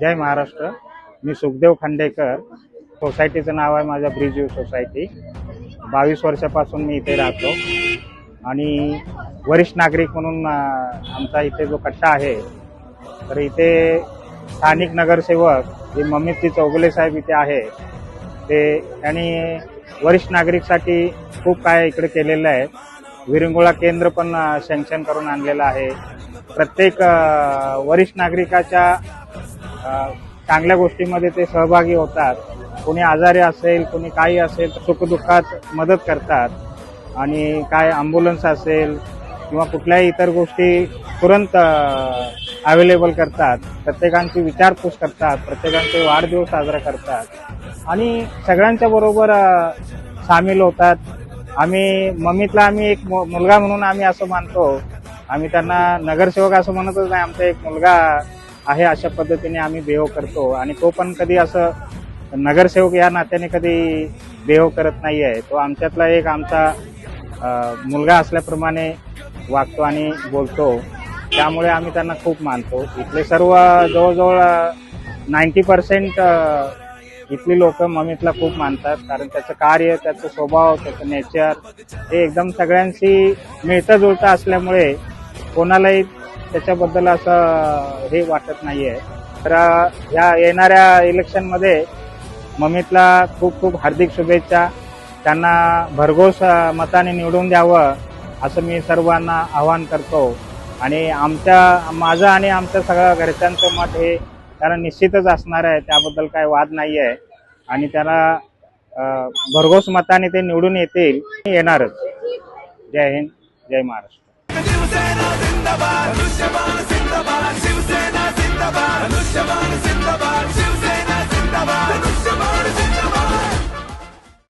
जय महाराष्ट्र। मी सुखदेव खांडेकर। सोसायटीचं नाव आहे माझ्या bridge view society. 22 वर्षापासून मी इथे राहतो आणि वरिष्ठ नागरिक म्हणून आमचा इथे जो कट्टा आहे, तर इथे स्थानिक नगरसेवक जे ममितजी चौगुले साहेब इथे आहे, ते त्यांनी वरिष्ठ नागरिकसाठी खूप काय इकडे केलेलं आहे। विरंगुळा केंद्र पण सँक्शन करून आणलेलं आहे। प्रत्येक वरिष्ठ नागरिकाच्या चांगल्या गोष्टीमध्ये ते सहभागी होतात। कोणी आजारी असेल, कोणी काही असेल तर सुखदुःखात मदत करतात आणि काय ॲम्ब्युलन्स असेल किंवा कुठल्याही इतर गोष्टी तुरंत अवेलेबल करतात। प्रत्येकांची विचारपूस करतात, प्रत्येकांचे वाढदिवस साजरा करतात आणि सगळ्यांच्या बरोबर सामील होतात। ममितला आम्ही एक मुलगा म्हणून आम्ही असं मानतो। आम्ही त्यांना नगरसेवक असं म्हणतच नाही, आमचा एक मुलगा आहे अशा पद्धतीने आम्ही बिहेव करतो आणि तो पण कधी असं नगरसेवक या नात्याने कधी बिहेव करत नाही आहे। तो आमच्यातला एक आमचा मुलगा असल्याप्रमाणे वागतो आणि बोलतो, त्यामुळे आम्ही त्यांना खूप मानतो। इथले सर्व जवळजवळ 90% इथली लोक ममितला खूप मानतात, कारण त्याचं कार्य, त्याचं स्वभाव, त्याचं नेचर हे एकदम सगळ्यांशी मिळतं जुळतं असल्यामुळे कोणालाही त्याच्याबद्दल असं हे वाटत नाही आहे। तर ह्या येणाऱ्या इलेक्शनमध्ये ममितला खूप खूप हार्दिक शुभेच्छा। त्यांना भरघोस मताने निवडून द्यावं असं मी सर्वांना आवाहन करतो आणि माझं आणि आमच्या सगळ्या घरच्यांचं मत हे त्यांना निश्चितच असणार आहे, त्याबद्दल काही वाद नाही आहे आणि त्याला भरघोस मताने ते निवडून येणारच। जय हिंद, जय महाराष्ट्र। शिवसेना जिंदाबाद, धनुष्यबाण जिंदाबाद, शिवसेना जिंदाबाद, धनुष्यबाण जिंदाबाद।